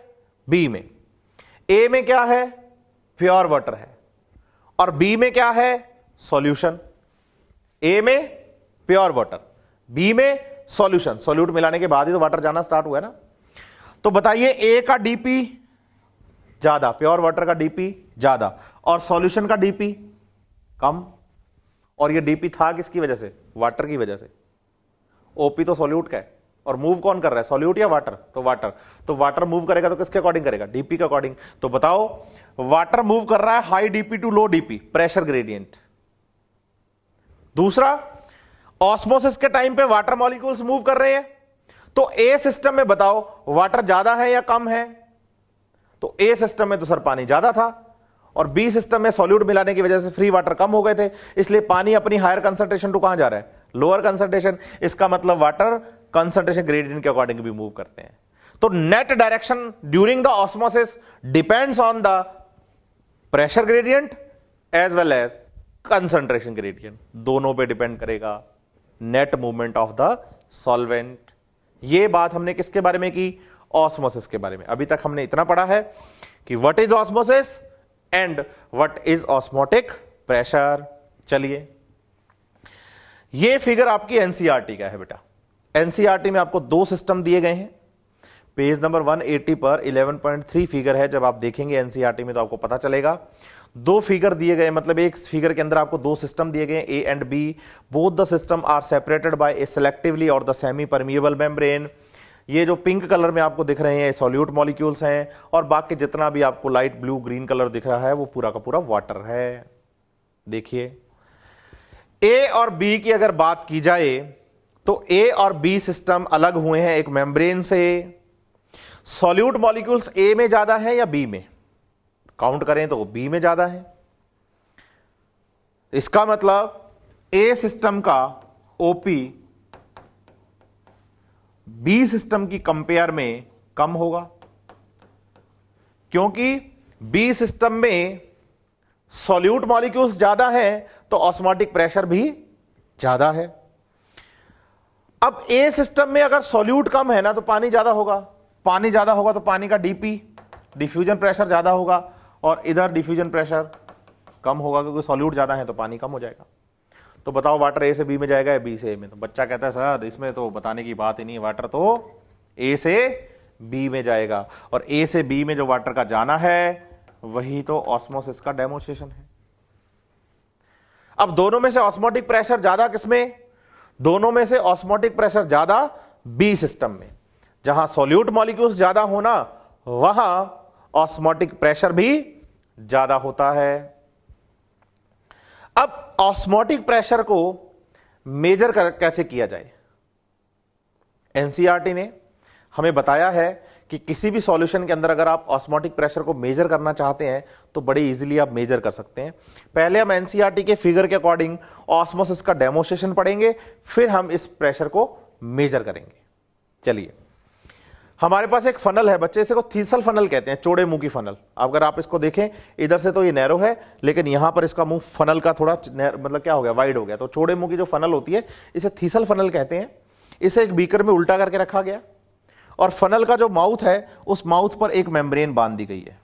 बी में। ए में क्या है? प्योर वाटर है। और बी में क्या है? सॉल्यूशन। ए में प्योर वाटर, बी में सॉल्यूशन। सॉल्यूट मिलाने के बाद ही तो वाटर जाना स्टार्ट हुआ है ना। तो बताइए, ए का डीपी ज्यादा, प्योर वाटर का डीपी ज्यादा और सॉल्यूशन का डीपी कम। और ये डीपी था किसकी वजह से? वाटर की वजह से। ओपी तो सॉल्यूट का है और मूव कौन कर रहा है? सॉल्यूट या वाटर? तो वाटर। तो वाटर मूव करेगा तो किसके अकॉर्डिंग करेगा? डीपी के अकॉर्डिंग। तो बताओ, वाटर मूव कर रहा है high DP to low DP, pressure gradient. दूसरा, ऑस्मोसिस के टाइम पे वाटर मॉलिक्यूल्स मूव कर रहे हैं, तो ए सिस्टम में बताओ वाटर ज्यादा है या कम है? तो ए सिस्टम में तो सर पानी ज्यादा था और बी सिस्टम में सॉल्यूट मिलाने की वजह से फ्री वाटर कम हो गए थे, इसलिए पानी अपनी हायर कंसंट्रेशन टू कहां जा रहा है? Lower concentration. इसका मतलब वाटर कंसंट्रेशन ग्रेडियंट के अकॉर्डिंग भी मूव करते हैं। तो net direction during the osmosis depends on the pressure gradient as well as concentration gradient, दोनों पे डिपेंड करेगा। Net movement of the solvent. ये बात हमने किसके बारे में की? ऑस्मोसिस के बारे में। अभी तक हमने इतना पढ़ा है कि what is osmosis and what is osmotic pressure. चलिए, ये फिगर आपकी एनसीईआरटी का है बेटा। एनसीईआरटी में आपको दो सिस्टम दिए गए हैं। पेज नंबर 180 पर 11.3 फिगर है। जब आप देखेंगे एनसीईआरटी में तो आपको पता चलेगा। दो फिगर दिए गए, मतलब एक फिगर के अंदर आपको दो सिस्टम दिए गए, A and B. Both the system are separated by a selectively और द सेमी परमिएबल मेम्ब्रेन। ये जो पिंक कलर में आपको दिख रहे हैं सॉल्यूट मॉलिक्यूल्स हैं, और बाकी जितना भी आपको लाइट ब्लू ग्रीन कलर दिख रहा है वो पूरा का पूरा वाटर है। देखिए, ए और बी की अगर बात की जाए तो ए और बी सिस्टम अलग हुए हैं एक मेम्ब्रेन से। सॉल्यूट मॉलिक्यूल्स ए में ज्यादा है या बी में? काउंट करें तो बी में ज्यादा है। इसका मतलब ए सिस्टम का ओपी बी सिस्टम की कंपेयर में कम होगा, क्योंकि बी सिस्टम में सॉल्यूट मॉलिक्यूल्स ज्यादा है तो ऑस्मोटिक प्रेशर भी ज्यादा है। अब ए सिस्टम में अगर सॉल्यूट कम है ना तो पानी ज्यादा होगा, पानी ज्यादा होगा तो पानी का डीपी डिफ्यूजन प्रेशर ज्यादा होगा, और इधर डिफ्यूजन प्रेशर कम होगा क्योंकि सॉल्यूट ज्यादा है तो पानी कम हो जाएगा। तो बताओ वाटर ए से बी में जाएगा या बी से ए में? तो बच्चा कहता है सर इसमें तो बताने की बात ही नहीं है, वाटर तो ए से बी में जाएगा, और ए से बी में जो वाटर का जाना है वही तो ऑस्मोसिस का डेमोन्स्ट्रेशन है। अब दोनों में से ऑस्मोटिक प्रेशर ज्यादा किसमें? दोनों में से ऑस्मोटिक प्रेशर ज्यादा बी सिस्टम में। जहां सॉल्यूट मॉलिक्यूल्स ज्यादा होना वहां ऑस्मोटिक प्रेशर भी ज्यादा होता है। अब ऑस्मोटिक प्रेशर को मेजर कैसे किया जाए? एनसीईआरटी ने हमें बताया है कि किसी भी सॉल्यूशन के अंदर अगर आप ऑस्मोटिक प्रेशर को मेजर करना चाहते हैं तो बड़े इजीली आप मेजर कर सकते हैं। पहले हम एनसीईआरटी के फिगर के अकॉर्डिंग ऑस्मोसिस का डेमोन्स्ट्रेशन पढ़ेंगे, फिर हम इस प्रेशर को मेजर करेंगे। चलिए, हमारे पास एक फनल है बच्चे, इसे को थीसल फनल कहते हैं, चौड़े मुंह की फनल। अगर आप इसको देखें इधर से तो ये नैरो है, लेकिन यहां पर इसका मुंह फनल का थोड़ा मतलब क्या हो गया, वाइड हो गया। तो चौड़े मुंह की जो फनल होती है इसे थीसल फनल कहते हैं। इसे एक बीकर में उल्टा करके रखा गया, और फनल का जो माउथ है उस माउथ पर एक मेम्ब्रेन बांध दी गई है।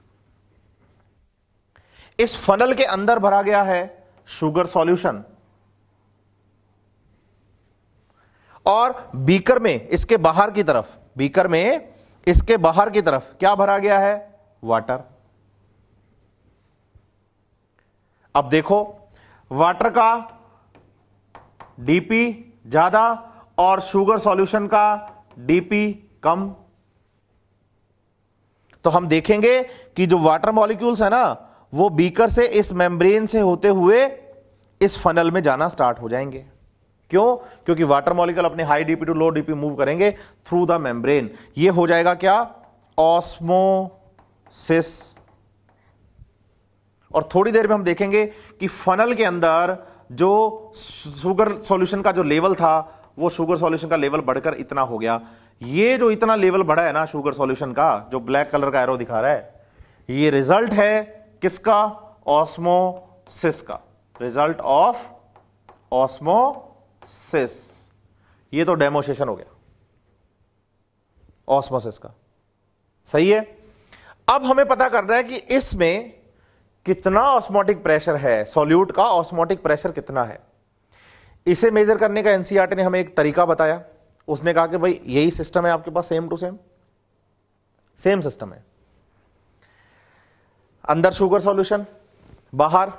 इस फनल के अंदर भरा गया है शुगर सॉल्यूशन, और बीकर में इसके बाहर की तरफ, बीकर में इसके बाहर की तरफ क्या भरा गया है? वाटर। अब देखो, वाटर का डीपी ज्यादा और शुगर सॉल्यूशन का डीपी कम। तो हम देखेंगे कि जो वाटर मॉलिक्यूल्स है ना वो बीकर से इस मेम्ब्रेन से होते हुए इस फनल में जाना स्टार्ट हो जाएंगे। क्यों? क्योंकि वाटर मॉलिक्यूल अपने high DP to low DP move करेंगे थ्रू द मेम्ब्रेन। ये हो जाएगा क्या? ऑस्मोसिस। और थोड़ी देर में हम देखेंगे कि फनल के अंदर जो शुगर सॉल्यूशन का जो लेवल था वो शुगर सॉल्यूशन का लेवल बढ़कर इतना हो गया। ये जो इतना लेवल बढ़ा है ना शुगर सॉल्यूशन का, जो ब्लैक कलर का एरो दिखा रहा है, ये रिजल्ट है किसका? ऑस्मोसिस का, रिजल्ट ऑफ ऑस्मोसिस। ये तो डेमोन्स्ट्रेशन हो गया ऑस्मोसिस का। सही है। अब हमें पता करना है कि इसमें कितना ऑस्मोटिक प्रेशर है, सॉल्यूट का ऑस्मोटिक प्रेशर कितना है। इसे मेजर करने का एनसीईआरटी ने हमें एक तरीका बताया। उसने कहा कि भाई यही सिस्टम है आपके पास, सेम टू सेम सिस्टम है। अंदर शुगर सॉल्यूशन, बाहर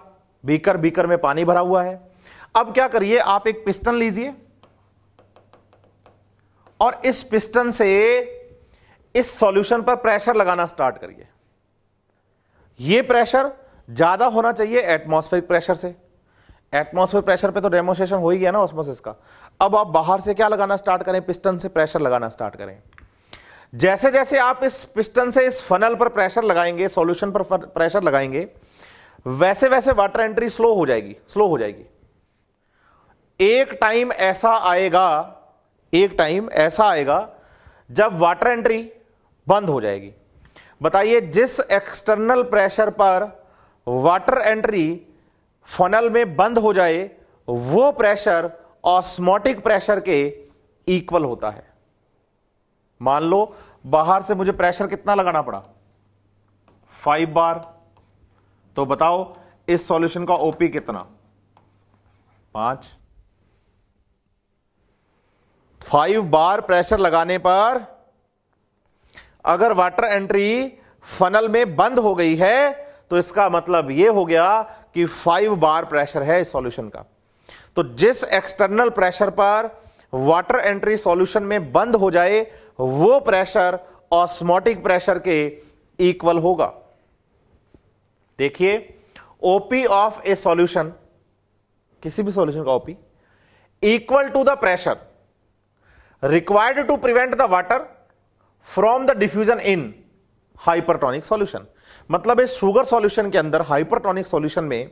बीकर, बीकर में पानी भरा हुआ है। अब क्या करिए, आप एक पिस्टन लीजिए और इस पिस्टन से इस सॉल्यूशन पर प्रेशर लगाना स्टार्ट करिए। यह प्रेशर ज्यादा होना चाहिए एटमॉस्फेरिक प्रेशर से। एटमॉस्फेरिक प्रेशर पे तो डेमोन्स्ट्रेशन हो ही गया ना ऑस्मोसिस का। अब आप बाहर से क्या लगाना स्टार्ट करें? पिस्टन से प्रेशर लगाना स्टार्ट करें। जैसे जैसे आप इस पिस्टन से इस फनल पर प्रेशर लगाएंगे, सॉल्यूशन पर प्रेशर लगाएंगे, वैसे वैसे वाटर एंट्री स्लो हो जाएगी। एक टाइम ऐसा आएगा जब वाटर एंट्री बंद हो जाएगी। बताइए, जिस एक्सटर्नल प्रेशर पर वाटर एंट्री फनल में बंद हो जाए वो प्रेशर ऑस्मोटिक प्रेशर के इक्वल होता है। मान लो बाहर से मुझे प्रेशर कितना लगाना पड़ा, 5 बार, तो बताओ इस सॉल्यूशन का ओपी कितना, 5। 5 बार प्रेशर लगाने पर अगर वाटर एंट्री फनल में बंद हो गई है तो इसका मतलब यह हो गया कि 5 बार प्रेशर है इस सॉल्यूशन का। तो जिस एक्सटर्नल प्रेशर पर वाटर एंट्री सॉल्यूशन में बंद हो जाए वो प्रेशर ऑस्मोटिक प्रेशर के इक्वल होगा। देखिए, ओपी ऑफ ए सॉल्यूशन, किसी भी सॉल्यूशन का OP equal to the pressure required to prevent the water from the diffusion in hypertonic solution. मतलब इस शुगर सॉल्यूशन के अंदर, हाइपरटोनिक सॉल्यूशन में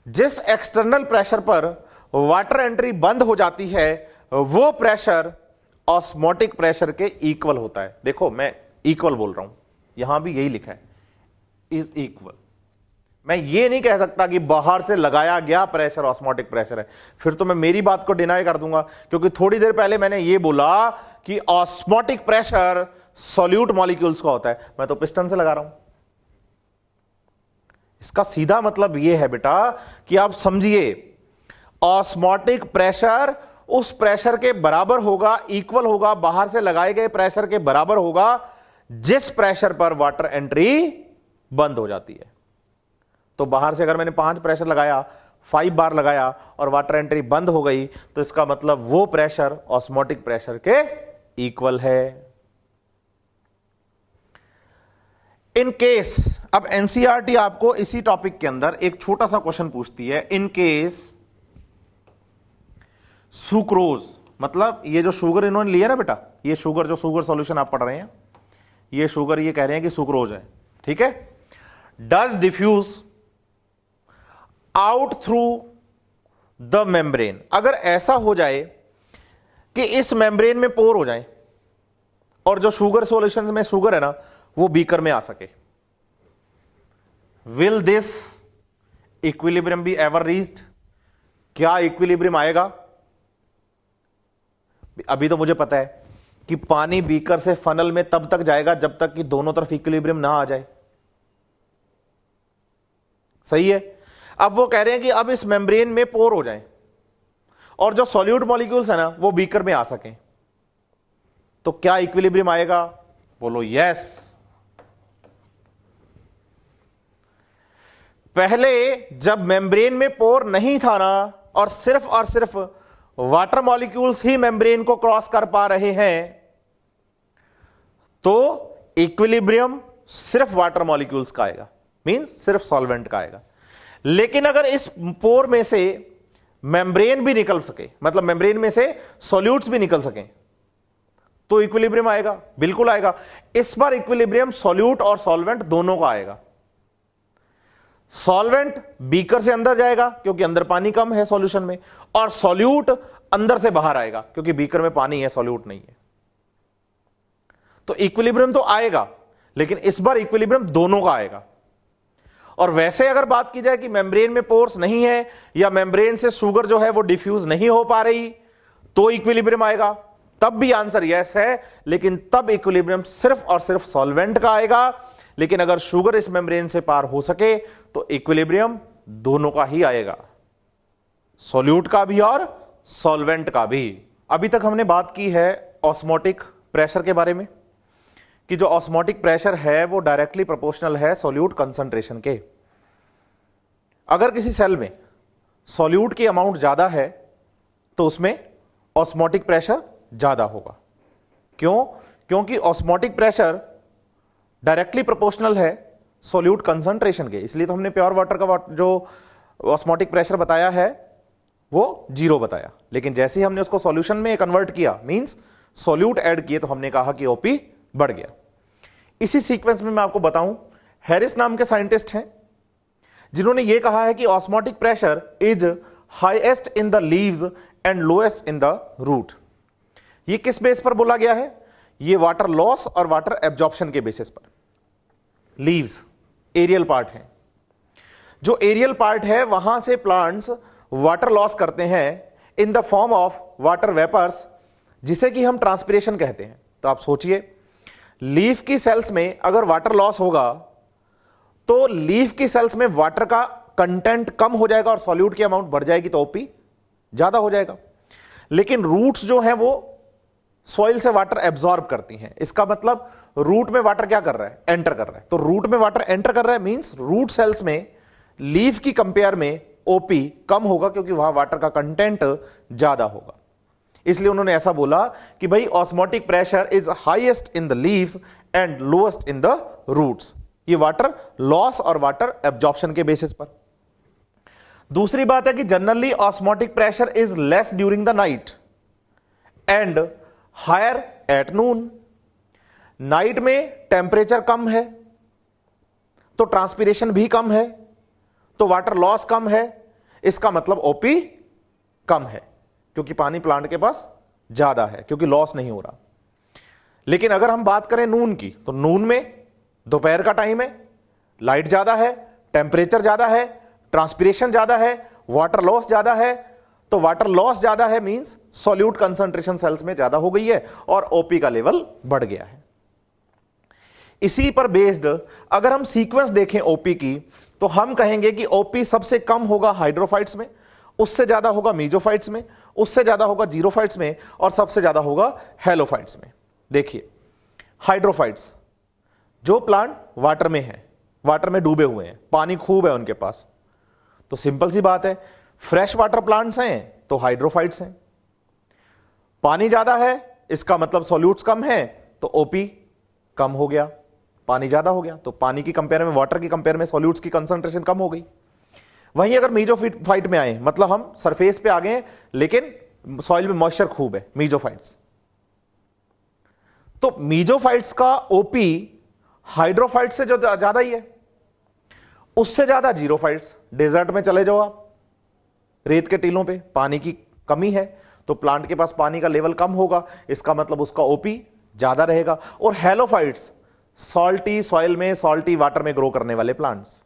जिस एक्सटर्नल प्रेशर पर वाटर एंट्री बंद हो जाती है वो प्रेशर ऑस्मोटिक प्रेशर के इक्वल होता है। देखो, मैं इक्वल बोल रहा हूं, यहां भी यही लिखा है, इज इक्वल। मैं ये नहीं कह सकता कि बाहर से लगाया गया प्रेशर ऑस्मोटिक प्रेशर है, फिर तो मैं मेरी बात को डिनाई कर दूंगा, क्योंकि थोड़ी देर पहले मैंने ये बोला कि ऑस्मोटिक प्रेशर सॉल्यूट मॉलिक्यूल्स का होता है, मैं तो पिस्टन से लगा रहा हूं। इसका सीधा मतलब यह है बेटा कि आप समझिए, ऑस्मोटिक प्रेशर उस प्रेशर के बराबर होगा, इक्वल होगा, बाहर से लगाए गए प्रेशर के बराबर होगा जिस प्रेशर पर वाटर एंट्री बंद हो जाती है। तो बाहर से अगर मैंने 5 प्रेशर लगाया, 5 बार लगाया और वाटर एंट्री बंद हो गई, तो इसका मतलब वो प्रेशर ऑस्मोटिक प्रेशर के इक्वल है। इन केस, अब एनसीईआरटी आपको इसी टॉपिक के अंदर एक छोटा सा क्वेश्चन पूछती है, इन केस सुक्रोज, मतलब ये जो शुगर इन्होंने लिया ना बेटा, ये शुगर, जो शुगर सॉल्यूशन आप पढ़ रहे हैं, ये शुगर, ये कह रहे हैं कि सुक्रोज है, ठीक है, does diffuse out through the membrane. अगर ऐसा हो जाए कि इस मेम्ब्रेन में पोर हो जाए और जो शुगर सॉल्यूशन में शुगर है ना वो बीकर में आ सके, will this equilibrium be ever reached? क्या इक्विलिब्रियम आएगा? अभी तो मुझे पता है कि पानी बीकर से फनल में तब तक जाएगा जब तक कि दोनों तरफ इक्विलिब्रियम ना आ जाए, सही है। अब वो कह रहे हैं कि अब इस मेम्ब्रेन में पोर हो जाए और जो सॉल्यूट मॉलिक्यूल्स है ना वो बीकर में आ सकें, तो क्या इक्विलिब्रियम आएगा? बोलो यस। पहले जब मेम्ब्रेन में पोर नहीं था ना और सिर्फ वाटर मॉलिक्यूल्स ही मेम्ब्रेन को क्रॉस कर पा रहे हैं, तो इक्विलिब्रियम सिर्फ वाटर मॉलिक्यूल्स का आएगा, मींस सिर्फ सॉल्वेंट का आएगा। लेकिन अगर इस पोर में से मेम्ब्रेन भी निकल सके, मतलब मेम्ब्रेन में से सॉल्यूट्स भी निकल सकें, तो इक्विलिब्रियम आएगा, बिल्कुल आएगा। इस बार इक्विलिब्रियम सॉल्यूट और सॉल्वेंट दोनों का आएगा। सॉल्वेंट बीकर से अंदर जाएगा क्योंकि अंदर पानी कम है सॉल्यूशन में, और सॉल्यूट अंदर से बाहर आएगा क्योंकि बीकर में पानी है, सॉल्यूट नहीं है। तो इक्विलिब्रियम तो आएगा, लेकिन इस बार इक्विलिब्रियम दोनों का आएगा। और वैसे अगर बात की जाए कि मेम्ब्रेन में पोर्स नहीं है या मेम्ब्रेन से शुगर जो है वो डिफ्यूज नहीं हो पा रही, तो इक्विलिब्रियम आएगा, तब भी आंसर यस है, लेकिन तब इक्विलिब्रियम सिर्फ और सिर्फ सॉल्वेंट का आएगा। लेकिन अगर शुगर इस मेम्ब्रेन से पार हो सके तो इक्विलिब्रियम दोनों का ही आएगा, सॉल्यूट का भी और सॉल्वेंट का भी। अभी तक हमने बात की है ऑस्मोटिक प्रेशर के बारे में, कि जो ऑस्मोटिक प्रेशर है वो डायरेक्टली प्रोपोर्शनल है सॉल्यूट कंसंट्रेशन के। अगर किसी सेल में सॉल्यूट की अमाउंट ज्यादा है तो उसमें ऑस्मोटिक प्रेशर ज्यादा होगा। क्यों? क्योंकि ऑस्मोटिक प्रेशर डायरेक्टली प्रोपोर्शनल है सॉल्यूट कंसंट्रेशन के, इसलिए तो हमने प्योर वाटर का जो ऑस्मोटिक प्रेशर बताया है वो 0 बताया। लेकिन जैसे ही हमने उसको सॉल्यूशन में कन्वर्ट किया, मींस सॉल्यूट ऐड किए, तो हमने कहा कि ओपी बढ़ गया। इसी सीक्वेंस में मैं आपको बताऊं, हैरिस नाम के साइंटिस्ट हैं जिन्होंने यह कहा है कि osmotic pressure is highest in the leaves and lowest in the root. ये किस बेस पर बोला गया है? ये वाटर लॉस और वाटर एब्जॉर्प्शन के बेसिस पर। लीव्स एरियल पार्ट है, जो एरियल पार्ट है वहां से प्लांट्स वाटर लॉस करते हैं in the form of water vapours, जिसे कि हम ट्रांसपिरेशन कहते हैं। तो आप सोचिए, लीफ की सेल्स में अगर वाटर लॉस होगा तो लीफ की सेल्स में वाटर का कंटेंट कम हो जाएगा और सॉल्यूट की अमाउंट बढ़ जाएगी, तो ओपी ज्यादा हो जाएगा। लेकिन रूट्स जो हैं वो सॉइल से वाटर एब्जॉर्ब करती हैं। इसका मतलब रूट में वाटर क्या कर रहा है, एंटर कर रहा है। तो रूट में वाटर एंटर कर रहा है मींस रूट सेल्स में लीफ की कंपेयर में ओपी कम होगा, क्योंकि वहां वाटर का कंटेंट ज्यादा होगा। इसलिए उन्होंने ऐसा बोला कि भाई osmotic pressure is highest in the leaves and lowest in the roots. ये वाटर लॉस और वाटर एब्जॉर्प्शन के बेसिस पर। दूसरी बात है कि generally osmotic pressure is less during the night and higher at noon. Night में टेम्परेचर कम है तो ट्रांसपिरेशन भी कम है, तो वाटर लॉस कम है। इसका मतलब ओपी कम है, क्योंकि पानी प्लांट के पास ज्यादा है, क्योंकि लॉस नहीं हो रहा। लेकिन अगर हम बात करें नून की, तो नून में दोपहर का टाइम है, लाइट ज्यादा है, टेम्परेचर ज्यादा है, ट्रांसपिरेशन ज्यादा है, वाटर लॉस ज्यादा है। तो वाटर लॉस ज्यादा है मींस सॉल्यूट कंसंट्रेशन सेल्स में ज्यादा हो गई है और ओपी का लेवल बढ़ गया है। इसी पर बेस्ड अगर हम सीक्वेंस देखें ओपी की, तो हम कहेंगे कि ओपी सबसे कम होगा हाइड्रोफाइट्स में, उससे ज्यादा होगा मीजोफाइट्स में, उससे ज्यादा होगा जीरोफाइट्स में, और सबसे ज्यादा होगा हेलोफाइट्स में। देखिए, हाइड्रोफाइट्स जो प्लांट वाटर में है, वाटर में डूबे हुए हैं, पानी खूब है उनके पास, तो सिंपल सी बात है, फ्रेश वाटर प्लांट्स हैं तो हाइड्रोफाइट्स हैं। पानी ज्यादा है, इसका मतलब सॉल्यूट्स कम है, तो ओपी कम हो गया, पानी ज्यादा हो गया, तो पानी की कंपेयर में, वाटर की कंपेयर में सॉल्यूट्स की कंसंट्रेशन कम हो गई। वहीं अगर मीजोफाइट में आए, मतलब हम सरफेस पे आ गए लेकिन सॉइल में मॉइस्चर खूब है, मीजोफाइट्स, तो मीजोफाइट्स का ओपी हाइड्रोफाइट्स से जो ज्यादा ही है, उससे ज्यादा जीरोफाइट्स। डेजर्ट में चले जाओ आप, रेत के टीलों पे पानी की कमी है, तो प्लांट के पास पानी का लेवल कम होगा, इसका मतलब उसका ओपी ज्यादा रहेगा। और हेलोफाइट्स सॉल्टी सॉइल में, सॉल्टी वाटर में ग्रो करने वाले प्लांट्स।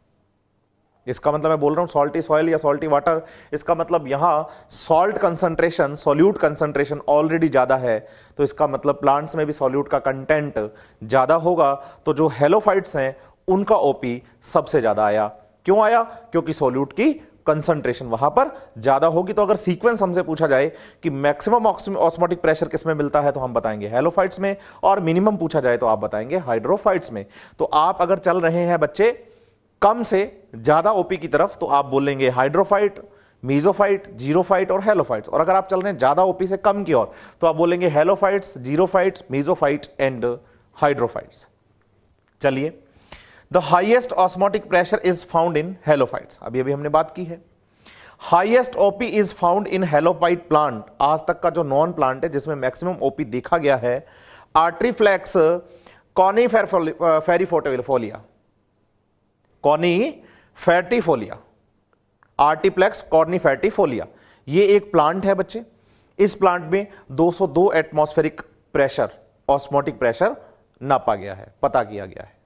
इसका मतलब मैं बोल रहा हूं सॉल्टी सॉइल या सॉल्टी वाटर, इसका मतलब यहां salt concentration, solute concentration already ज्यादा है, तो इसका मतलब प्लांट्स में भी सॉल्यूट का कंटेंट ज्यादा होगा। तो जो हेलोफाइट्स हैं उनका ओपी सबसे ज्यादा आया। क्यों आया? क्योंकि सॉल्यूट की कंसंट्रेशन वहां पर ज्यादा होगी। तो अगर सीक्वेंस हमसे पूछा जाए कि मैक्सिमम ऑस्मोटिक प्रेशर किसमें मिलता है, तो हम बताएंगे हेलोफाइट्स में, और मिनिमम पूछा जाए तो आप बताएंगे हाइड्रोफाइट्स में। तो आप अगर चल रहे हैं बच्चे कम से ज्यादा ओपी की तरफ, तो आप बोलेंगे हाइड्रोफाइट, मीजोफाइट, जीरोफाइट और हेलोफाइट्स। और अगर आप चल रहे हैं ज्यादा ओपी से कम की ओर, तो आप बोलेंगे हेलोफाइट्स, जीरोफाइट्स, मीजोफाइट एंड हाइड्रोफाइट्स। चलिए, the highest osmotic pressure is found in halophytes, अभी अभी हमने बात की है। Highest OP is found in halophyte plant, आज तक का जो नॉन प्लांट है जिसमें मैक्सिमम ओपी देखा गया है, आर्ट्रीफ्लेक्स कॉर्निफेरिफोलिया, कॉर्निफेटिफोलिया, आर्टिप्लेक्स कॉर्निफेटिफोलिया, ये एक प्लांट है बच्चे। इस प्लांट में 202 एटमॉस्फेरिक प्रेशर, ऑस्मोटिक प्रेशर नापा गया है, पता किया गया है।